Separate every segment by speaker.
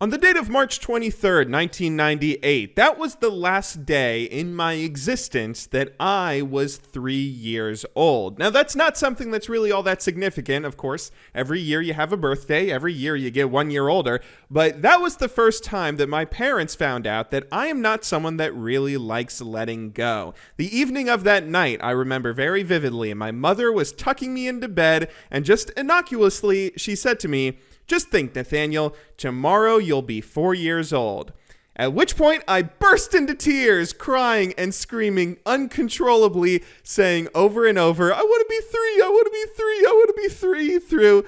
Speaker 1: On the date of March 23rd, 1998, that was the last day in my existence that I was 3 years old. Now, that's not something that's really all that significant, of course. Every year you have a birthday, every year you get 1 year older, but that was the first time that my parents found out that I am not someone that really likes letting go. The evening of that night, I remember very vividly, my mother was tucking me into bed, and just innocuously, she said to me, "Just think, Nathaniel, tomorrow you'll be 4 years old." At which point I burst into tears, crying and screaming uncontrollably, saying over and over, "I want to be 3, I want to be 3, I want to be 3," through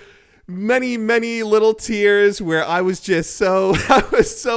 Speaker 1: many, many little tears where I was so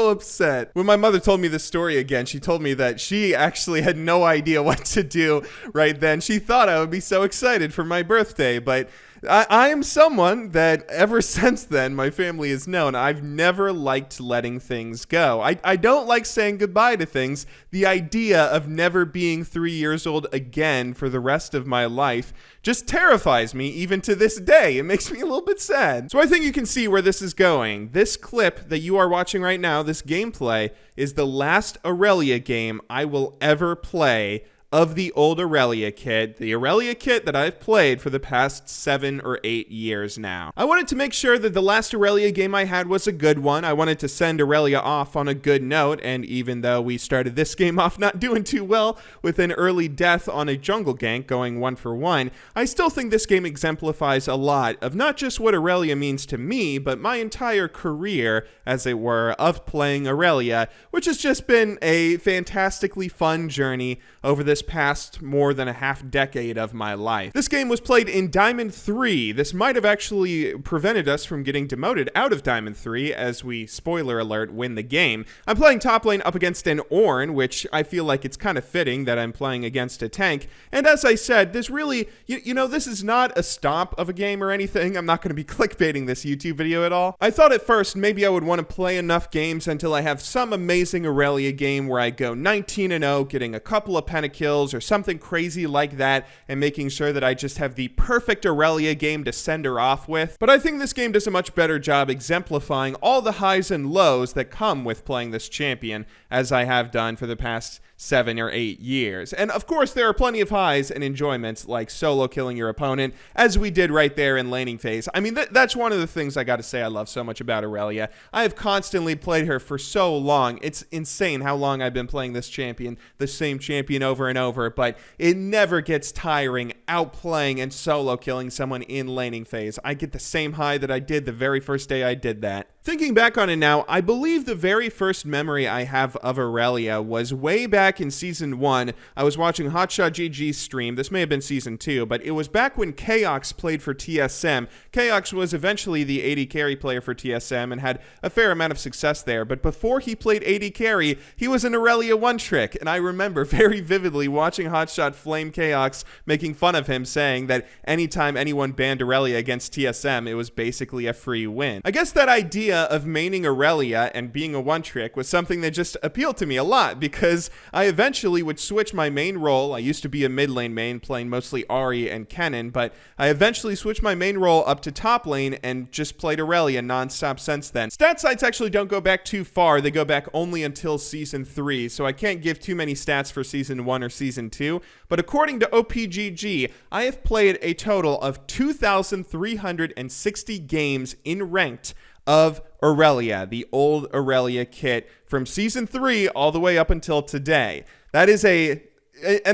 Speaker 1: upset. When my mother told me this story again, she told me that she actually had no idea what to do right then. She thought I would be so excited for my birthday, but I am someone that ever since then, my family has known I've never liked letting things go. I don't like saying goodbye to things. The idea of never being 3 years old again for the rest of my life just terrifies me even to this day. It makes me a little bit sad. So I think you can see where this is going. This clip that you are watching right now, this gameplay, is the last Irelia game I will ever play of the old Irelia kit, the Irelia kit that I've played for the past 7 or 8 years now. I wanted to make sure that the last Irelia game I had was a good one. I wanted to send Irelia off on a good note, and even though we started this game off not doing too well with an early death on a jungle gank going 1 for 1, I still think this game exemplifies a lot of not just what Irelia means to me, but my entire career, as it were, of playing Irelia, which has just been a fantastically fun journey over this past more than a half decade of my life. This game was played in Diamond 3. This might have actually prevented us from getting demoted out of Diamond 3 as we, spoiler alert, win the game. I'm playing top lane up against an Ornn, which I feel like it's kind of fitting that I'm playing against a tank. And as I said, this really, you know, this is not a stop of a game or anything. I'm not going to be clickbaiting this YouTube video at all. I thought at first maybe I would want to play enough games until I have some amazing Irelia game where I go 19-0, getting a couple of pentakills or something crazy like that, and making sure that I just have the perfect Irelia game to send her off with. But I think this game does a much better job exemplifying all the highs and lows that come with playing this champion, as I have done for the past 7 or 8 years. And of course, there are plenty of highs and enjoyments like solo killing your opponent, as we did right there in laning phase. I mean, that's one of the things I gotta say I love so much about Irelia. I have constantly played her for so long. It's insane how long I've been playing this champion, the same champion over and over, but it never gets tiring outplaying and solo killing someone in laning phase. I get the same high that I did the very first day I did that. Thinking back on it now, I believe the very first memory I have of Irelia was way back in Season 1. I was watching Hotshot GG's stream. This may have been Season 2, but it was back when Chaox played for TSM. Chaox was eventually the AD carry player for TSM and had a fair amount of success there, but before he played AD carry, he was an Irelia one-trick, and I remember very vividly watching Hotshot flame Chaox, making fun of him, saying that anytime anyone banned Irelia against TSM, it was basically a free win. I guess that idea of maining Irelia and being a one-trick was something that just appealed to me a lot, because I eventually would switch my main role. I used to be a mid lane main, playing mostly Ahri and Kennen, but I eventually switched my main role up to top lane and just played Irelia non-stop since then. Stat sites actually don't go back too far. They go back only until Season 3, so I can't give too many stats for Season 1 or Season 2, but according to OPGG, I have played a total of 2,360 games in ranked of Irelia, the old Irelia kit from Season 3 all the way up until today. That is an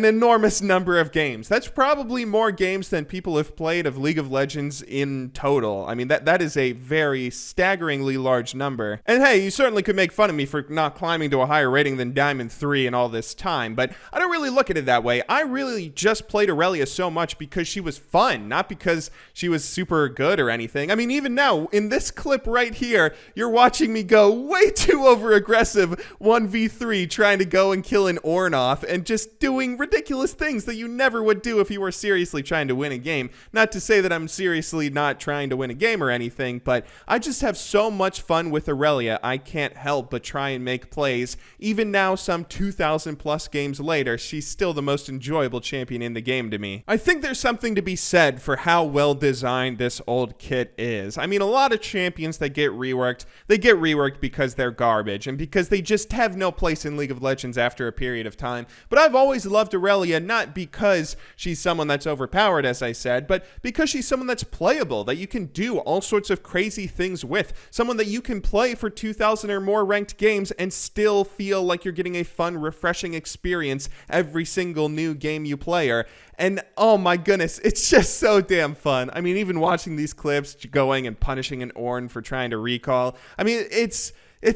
Speaker 1: enormous number of games. That's probably more games than people have played of League of Legends in total. I mean, that is a very staggeringly large number. And hey, you certainly could make fun of me for not climbing to a higher rating than Diamond 3 in all this time, but I don't really look at it that way. I really just played Irelia so much because she was fun, not because she was super good or anything. I mean, even now, in this clip right here, you're watching me go way too over-aggressive 1v3 trying to go and kill an Ornn off and just do doing ridiculous things that you never would do if you were seriously trying to win a game. Not to say that I'm seriously not trying to win a game or anything, but I just have so much fun with Irelia, I can't help but try and make plays. Even now, some 2,000 plus games later, she's still the most enjoyable champion in the game to me. I think there's something to be said for how well designed this old kit is. I mean, a lot of champions that get reworked, they get reworked because they're garbage and because they just have no place in League of Legends after a period of time. But I've always loved Irelia, not because she's someone that's overpowered, as I said, but because she's someone that's playable, that you can do all sorts of crazy things with. Someone that you can play for 2,000 or more ranked games and still feel like you're getting a fun, refreshing experience every single new game you play her. And oh my goodness, it's just so damn fun. I mean, even watching these clips, going and punishing an Ornn for trying to recall. I mean, it's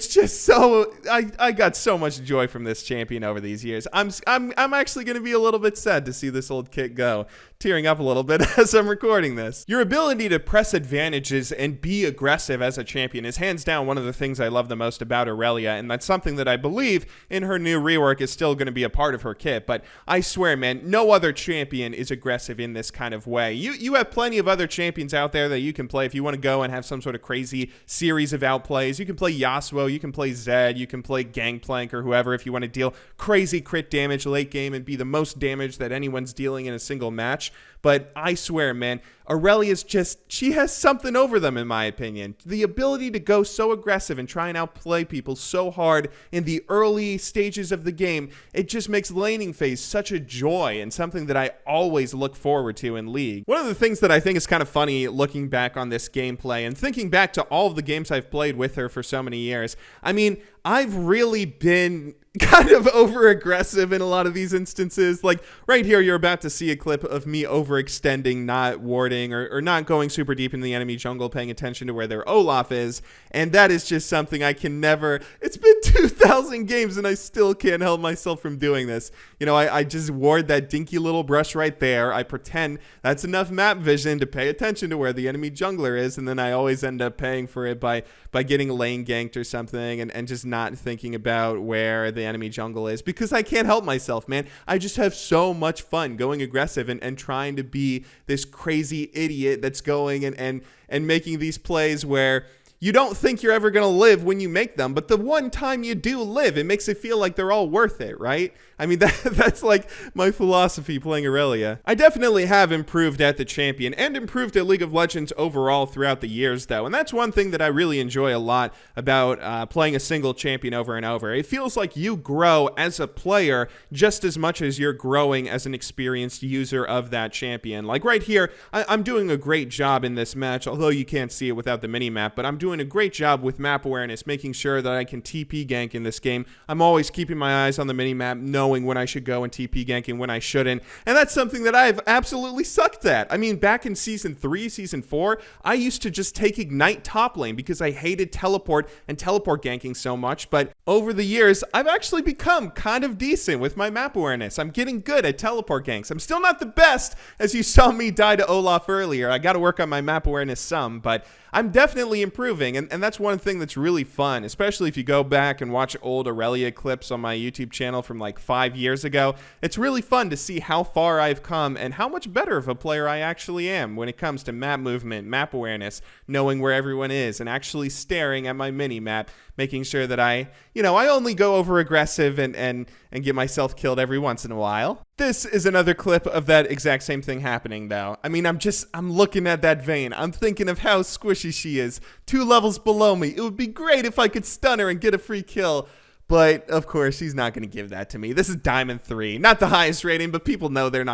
Speaker 1: just so, I got so much joy from this champion over these years. I'm actually going to be a little bit sad to see this old kit go. Tearing up a little bit as I'm recording this. Your ability to press advantages and be aggressive as a champion is hands down one of the things I love the most about Irelia, and that's something that I believe in her new rework is still going to be a part of her kit. But I swear, man, no other champion is aggressive in this kind of way. You have plenty of other champions out there that you can play if you want to go and have some sort of crazy series of outplays. You can play Yasuo, you can play Zed, you can play Gangplank or whoever if you want to deal crazy crit damage late game and be the most damage that anyone's dealing in a single match. But I swear, man, Irelia's just, she has something over them, in my opinion. The ability to go so aggressive and try and outplay people so hard in the early stages of the game, it just makes laning phase such a joy and something that I always look forward to in League. One of the things that I think is kind of funny looking back on this gameplay and thinking back to all of the games I've played with her for so many years, I mean, I've really been kind of over aggressive in a lot of these instances. Like right here, you're about to see a clip of me overextending, not warding or not going super deep in the enemy jungle, paying attention to where their Olaf is. And that is just something I can never, it's been 2,000 games and I still can't help myself from doing this. You know, I just ward that dinky little brush right there. I pretend that's enough map vision to pay attention to where the enemy jungler is. And then I always end up paying for it by getting lane ganked or something and just not thinking about where the enemy jungle is because I can't help myself, man. I just have so much fun going aggressive and trying to be this crazy idiot that's going and making these plays where you don't think you're ever going to live when you make them, but the one time you do live, it makes it feel like they're all worth it, right? I mean, that's like my philosophy playing Irelia. I definitely have improved at the champion and improved at League of Legends overall throughout the years, though, and that's one thing that I really enjoy a lot about playing a single champion over and over. It feels like you grow as a player just as much as you're growing as an experienced user of that champion. Like right here, I'm doing a great job in this match, although you can't see it without the mini-map, but I'm doing a great job with map awareness, making sure that I can TP gank in this game. I'm always keeping my eyes on the mini-map, knowing when I should go and TP gank and when I shouldn't. And that's something that I've absolutely sucked at. I mean, back in Season 3, Season 4, I used to just take Ignite top lane because I hated teleport and teleport ganking so much. But over the years, I've actually become kind of decent with my map awareness. I'm getting good at teleport ganks. I'm still not the best, as you saw me die to Olaf earlier. I got to work on my map awareness some, but I'm definitely improving, and that's one thing that's really fun, especially if you go back and watch old Irelia clips on my YouTube channel from like 5 years ago. It's really fun to see how far I've come and how much better of a player I actually am when it comes to map movement, map awareness, knowing where everyone is, and actually staring at my mini-map, making sure that I only go over aggressive and get myself killed every once in a while. This is another clip of that exact same thing happening, though. I mean, I'm looking at that Vayne. I'm thinking of how squishy she is. 2 levels below me. It would be great if I could stun her and get a free kill. But, of course, she's not going to give that to me. This is Diamond 3. Not the highest rating, but people know people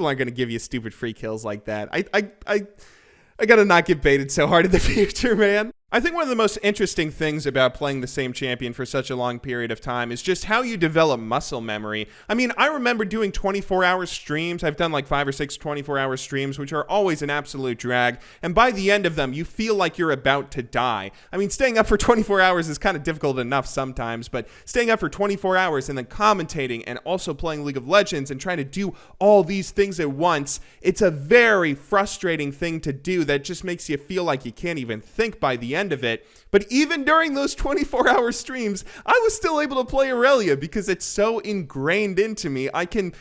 Speaker 1: aren't going to give you stupid free kills like that. I got to not get baited so hard in the future, man. I think one of the most interesting things about playing the same champion for such a long period of time is just how you develop muscle memory. I mean, I remember doing 24-hour streams. I've done like 5 or 6 24-hour streams, which are always an absolute drag. And by the end of them, you feel like you're about to die. I mean, staying up for 24 hours is kind of difficult enough sometimes, but staying up for 24 hours and then commentating and also playing League of Legends and trying to do all these things at once, it's a very frustrating thing to do that just makes you feel like you can't even think by the end end of it. But even during those 24-hour streams, I was still able to play Irelia because it's so ingrained into me. I can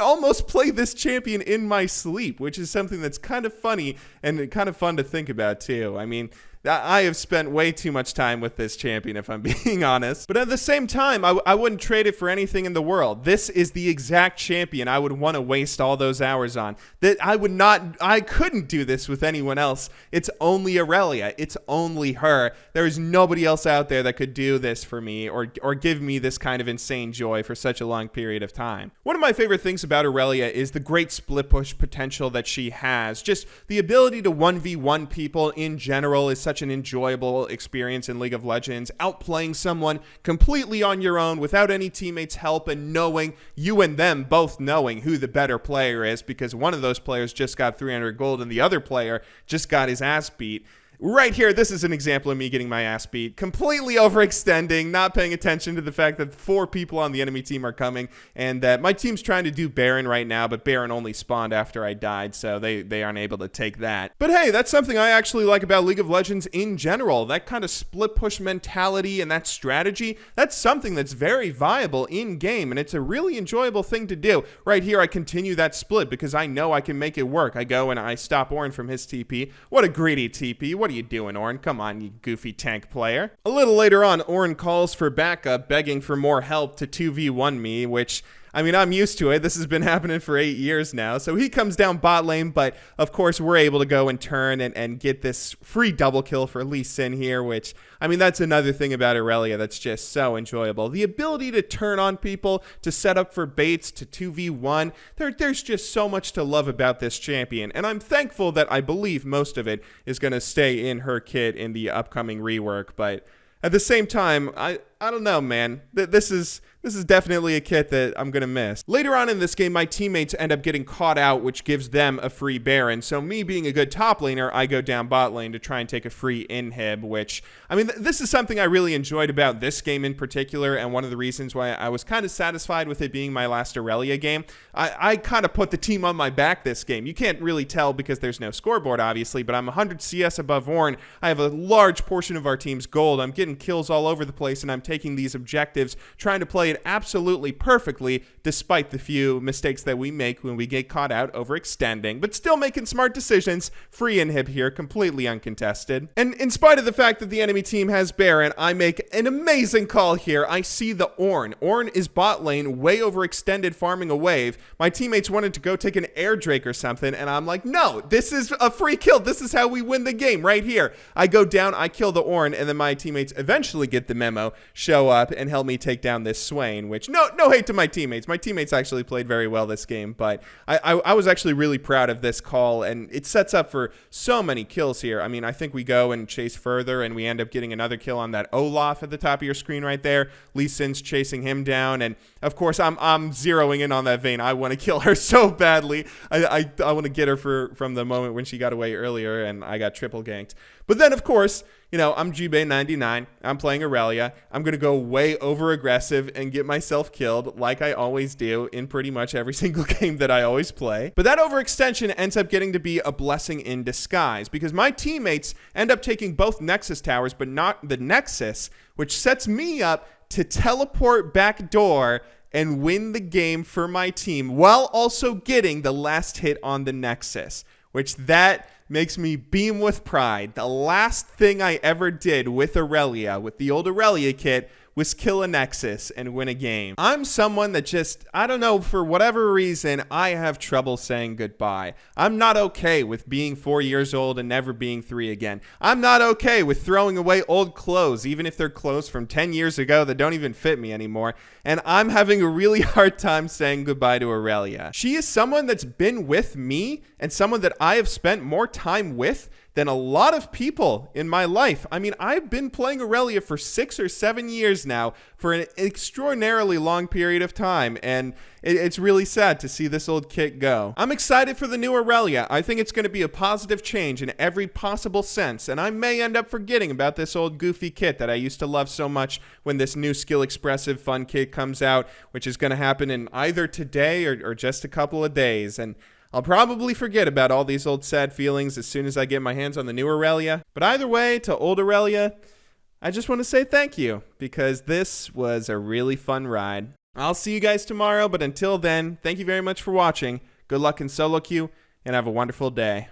Speaker 1: almost play this champion in my sleep, which is something that's kind of funny and kind of fun to think about too. I mean, I have spent way too much time with this champion, if I'm being honest. But at the same time, I wouldn't trade it for anything in the world. This is the exact champion I would want to waste all those hours on. That I couldn't do this with anyone else. It's only Irelia. It's only her. There is nobody else out there that could do this for me or give me this kind of insane joy for such a long period of time. One of my favorite things about Irelia is the great split push potential that she has. Just the ability to 1v1 people in general is such an enjoyable experience in League of Legends. Outplaying someone completely on your own without any teammates' help and knowing, you and them both knowing who the better player is because one of those players just got 300 gold and the other player just got his ass beat. Right here, this is an example of me getting my ass beat, completely overextending, not paying attention to the fact that 4 people on the enemy team are coming, and that my team's trying to do Baron right now, but Baron only spawned after I died, so they aren't able to take that. But hey, that's something I actually like about League of Legends in general. That kind of split push mentality and that strategy, that's something that's very viable in-game, and it's a really enjoyable thing to do. Right here, I continue that split because I know I can make it work. I go and I stop Ornn from his TP. What a greedy TP. What are you doing, Ornn? Come on, you goofy tank player. A little later on, Ornn calls for backup, begging for more help to 2v1 me, which, I mean, I'm used to it. This has been happening for 8 years now. So he comes down bot lane, but of course we're able to go and turn and get this free double kill for Lee Sin here, which, I mean, that's another thing about Irelia that's just so enjoyable. The ability to turn on people, to set up for baits, to 2v1. There's just so much to love about this champion, and I'm thankful that I believe most of it is going to stay in her kit in the upcoming rework, but at the same time, I don't know, man. This is definitely a kit that I'm going to miss. Later on in this game, my teammates end up getting caught out, which gives them a free Baron. So me being a good top laner, I go down bot lane to try and take a free inhib, which, I mean, this is something I really enjoyed about this game in particular, and one of the reasons why I was kind of satisfied with it being my last Irelia game. I kind of put the team on my back this game. You can't really tell because there's no scoreboard, obviously, but I'm 100 CS above Ornn. I have a large portion of our team's gold. I'm getting kills all over the place, and I'm taking these objectives, trying to play it absolutely perfectly, despite the few mistakes that we make when we get caught out overextending, but still making smart decisions. Free inhib here, completely uncontested. And in spite of the fact that the enemy team has Baron, I make an amazing call here. I see the Ornn. Ornn is bot lane, way overextended, farming a wave. My teammates wanted to go take an air drake or something, and I'm like, no, this is a free kill. This is how we win the game right here. I go down, I kill the Ornn, and then my teammates eventually get the memo, show up, and help me take down this Swain, which, no hate to my teammates. My teammates actually played very well this game, but I was actually really proud of this call, and it sets up for so many kills here. I mean, I think we go and chase further, and we end up getting another kill on that Olaf at the top of your screen right there. Lee Sin's chasing him down, and of course, I'm zeroing in on that Vayne. I want to kill her so badly. I want to get her from the moment when she got away earlier, and I got triple ganked. But then, of course, you know, I'm GBay99. I'm playing Irelia. I'm going to go way over aggressive and get myself killed like I always do in pretty much every single game that I always play. But that overextension ends up getting to be a blessing in disguise because my teammates end up taking both Nexus towers, but not the Nexus, which sets me up to teleport back door and win the game for my team while also getting the last hit on the Nexus, which that makes me beam with pride. The last thing I ever did with Irelia, with the old Irelia kit, was kill a Nexus and win a game. I'm someone that just, I don't know, for whatever reason, I have trouble saying goodbye. I'm not okay with being 4 years old and never being 3 again. I'm not okay with throwing away old clothes, even if they're clothes from 10 years ago that don't even fit me anymore. And I'm having a really hard time saying goodbye to Irelia. She is someone that's been with me and someone that I have spent more time with than a lot of people in my life. I mean, I've been playing Irelia for 6 or 7 years now, for an extraordinarily long period of time, and it's really sad to see this old kit go. I'm excited for the new Irelia. I think it's going to be a positive change in every possible sense, and I may end up forgetting about this old goofy kit that I used to love so much when this new skill expressive fun kit comes out, which is going to happen in either today or just a couple of days, and I'll probably forget about all these old sad feelings as soon as I get my hands on the new Irelia. But either way, to old Irelia, I just want to say thank you, because this was a really fun ride. I'll see you guys tomorrow, but until then, thank you very much for watching. Good luck in solo queue, and have a wonderful day.